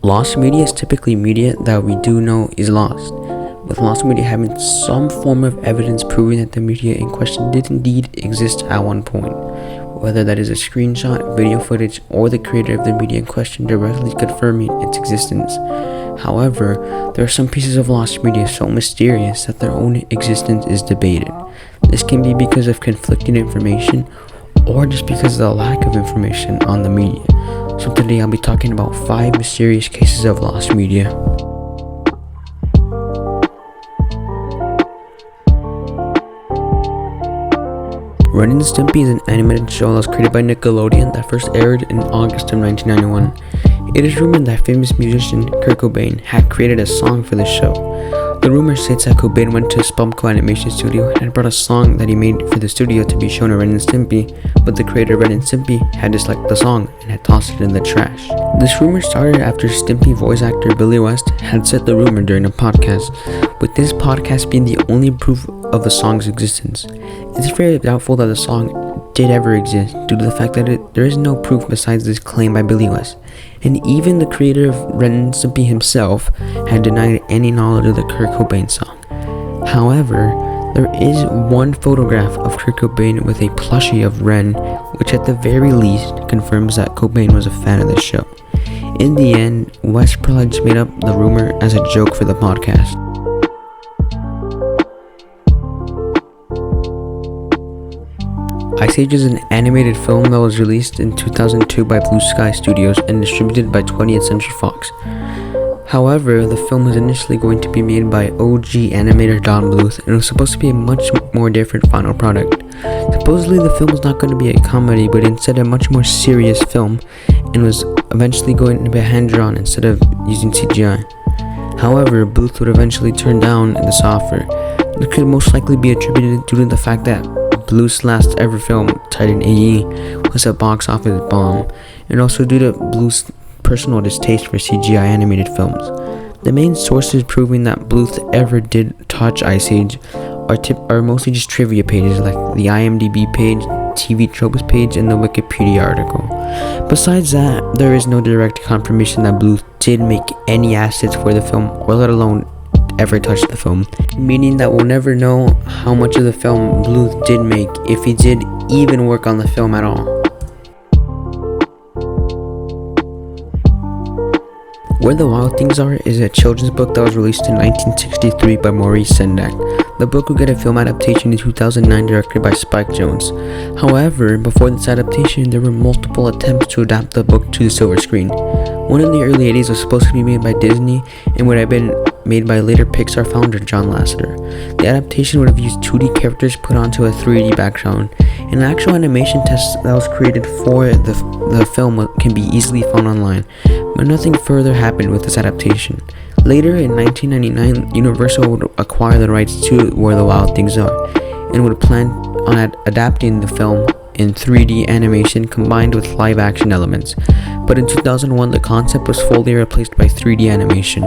Lost media is typically media that we do know is lost, with lost media having some form of evidence proving that the media in question did indeed exist at one point, whether that is a screenshot, video footage, or the creator of the media in question directly confirming its existence. However, there are some pieces of lost media so mysterious that their own existence is debated. This can be because of conflicting information or just because of the lack of information on the media. So today I'll be talking about 5 mysterious cases of lost media. Ren and Stimpy is an animated show that was created by Nickelodeon that first aired in August of 1991. It is rumored that famous musician Kurt Cobain had created a song for the show. The rumor states that Cobain went to Spumco Animation Studio and had brought a song that he made for the studio to be shown to Ren and Stimpy, but the creator of Ren and Stimpy had disliked the song and had tossed it in the trash. This rumor started after Stimpy voice actor Billy West had said the rumor during a podcast, with this podcast being the only proof of the song's existence. It's very doubtful that the song did ever exist due to the fact that there is no proof besides this claim by Billy West, and even the creator of Ren and Stimpy himself had denied any knowledge of the Kurt Cobain song. However, there is one photograph of Kurt Cobain with a plushie of Ren, which at the very least confirms that Cobain was a fan of the show. In the end, West probably just made up the rumor as a joke for the podcast. Ice Age is an animated film that was released in 2002 by Blue Sky Studios and distributed by 20th Century Fox. However, the film was initially going to be made by OG animator Don Bluth, and it was supposed to be a much more different final product. Supposedly the film was not going to be a comedy, but instead a much more serious film, and was eventually going to be hand-drawn instead of using CGI. However, Bluth would eventually turn down this offer. It could most likely be attributed due to the fact that Bluth's last ever film, Titan AE, was a box office bomb, and also due to Bluth's personal distaste for CGI animated films. The main sources proving that Bluth ever did touch Ice Age are mostly just trivia pages like the IMDb page, TV Tropes page, and the Wikipedia article. Besides that, there is no direct confirmation that Bluth did make any assets for the film, or let alone ever touched the film, meaning that we'll never know how much of the film Bluth did make, if he did even work on the film at all. Where the Wild Things Are is a children's book that was released in 1963 by Maurice Sendak. The book would get a film adaptation in 2009 directed by Spike Jonze. However, before this adaptation, there were multiple attempts to adapt the book to the silver screen. One in the early 80s was supposed to be made by Disney and would have been made by later Pixar founder John Lasseter. The adaptation would have used 2D characters put onto a 3D background. An actual animation test that was created for the film can be easily found online, but nothing further happened with this adaptation. Later in 1999, Universal would acquire the rights to Where the Wild Things Are, and would plan on adapting the film in 3D animation combined with live action elements, but in 2001 the concept was fully replaced by 3D animation.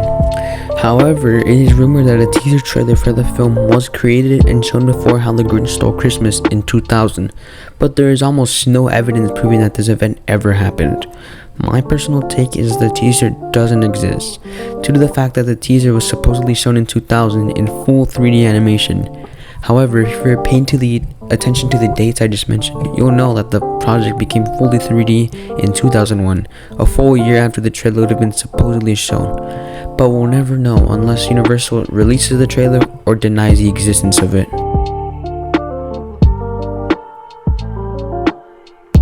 However, it is rumored that a teaser trailer for the film was created and shown before How the Grinch Stole Christmas in 2000, but there is almost no evidence proving that this event ever happened. My personal take is the teaser doesn't exist, due to the fact that the teaser was supposedly shown in 2000 in full 3D animation. However, if you're paying attention to the dates I just mentioned, you'll know that the project became fully 3D in 2001, a full year after the trailer would have been supposedly shown. But we'll never know unless Universal releases the trailer or denies the existence of it.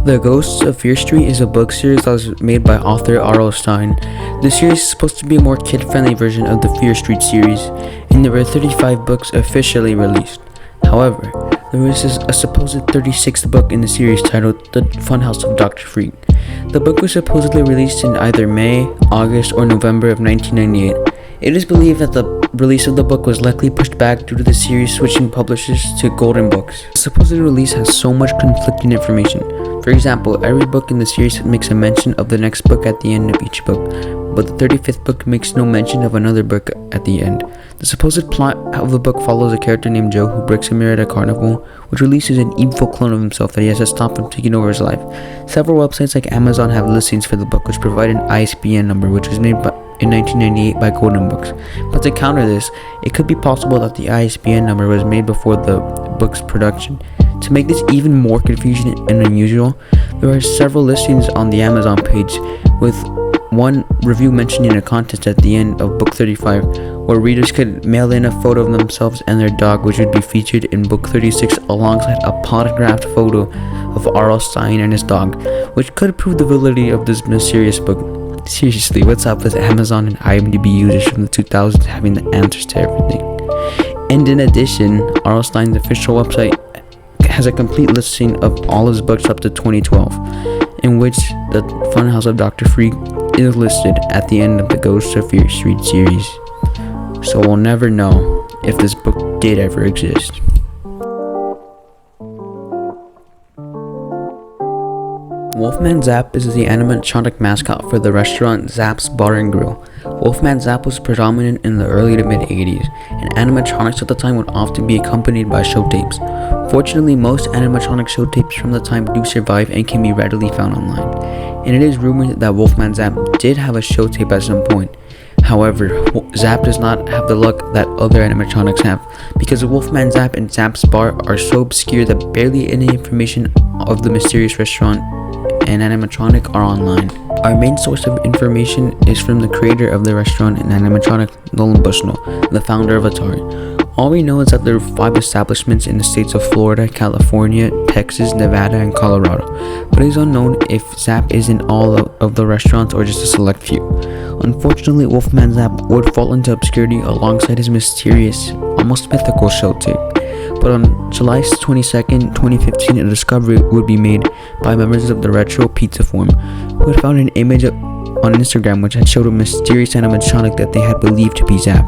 The Ghosts of Fear Street is a book series that was made by author R.L. Stine. The series is supposed to be a more kid-friendly version of the Fear Street series, and there were 35 books officially released. However, there is a supposed 36th book in the series titled The Funhouse of Dr. Freak. The book was supposedly released in either May, August, or November of 1998. It is believed that the release of the book was likely pushed back due to the series switching publishers to Golden Books. The supposed release has so much conflicting information. For example, every book in the series makes a mention of the next book at the end of each book, but the 35th book makes no mention of another book at the end. The supposed plot of the book follows a character named Joe who breaks a mirror at a carnival, which releases an evil clone of himself that he has to stop from taking over his life. Several websites like Amazon have listings for the book, which provide an ISBN number, which was made in 1998 by Golden Books. But to counter this, it could be possible that the ISBN number was made before the book's production. To make this even more confusing and unusual, there are several listings on the Amazon page, with one review mentioning a contest at the end of book 35 where readers could mail in a photo of themselves and their dog, which would be featured in book 36 alongside a photographed photo of R.L. Stine and his dog, which could prove the validity of this mysterious book. Seriously, what's up with Amazon and IMDb users from the 2000s having the answers to everything? And in addition, R.L. Stine's official website has a complete listing of all his books up to 2012, in which the Funhouse of Dr. Freak is listed at the end of the Ghosts of Fear Street series. So we'll never know if this book did ever exist. Wolfman Zap is the animatronic mascot for the restaurant Zap's Bar and Grill. Wolfman Zap was predominant in the early to mid 80s, and animatronics at the time would often be accompanied by show tapes. Fortunately, most animatronic show tapes from the time do survive and can be readily found online, and it is rumored that Wolfman Zap did have a show tape at some point. However, Zap does not have the luck that other animatronics have, because Wolfman Zap and Zap's Bar are so obscure that barely any information of the mysterious restaurant and animatronic are online. Our main source of information is from the creator of the restaurant and animatronic, Nolan Bushnell, the founder of Atari. All we know is that there are 5 establishments in the states of Florida, California, Texas, Nevada, and Colorado, but it is unknown if Zap is in all of the restaurants or just a select few. Unfortunately, Wolfman Zap would fall into obscurity alongside his mysterious, almost mythical show tape. But on July 22nd, 2015, a discovery would be made by members of the Retro Pizza Forum, who had found an image on Instagram which had showed a mysterious animatronic that they had believed to be Zap.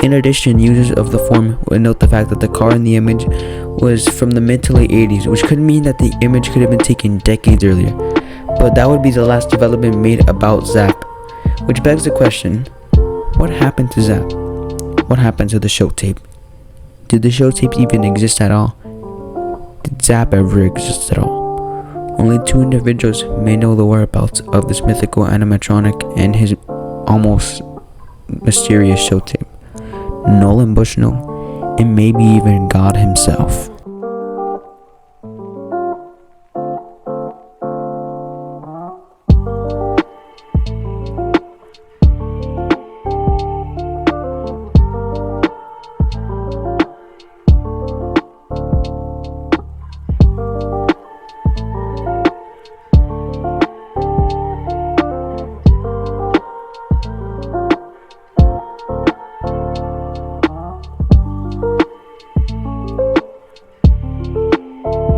In addition, users of the forum would note the fact that the car in the image was from the mid to late 80s, which could mean that the image could have been taken decades earlier. But that would be the last development made about Zap, which begs the question, what happened to Zap? What happened to the show tape? Did the show tapes even exist at all? Did Zap ever exist at all? Only 2 individuals may know the whereabouts of this mythical animatronic and his almost mysterious show tape: Nolan Bushnell and maybe even God himself.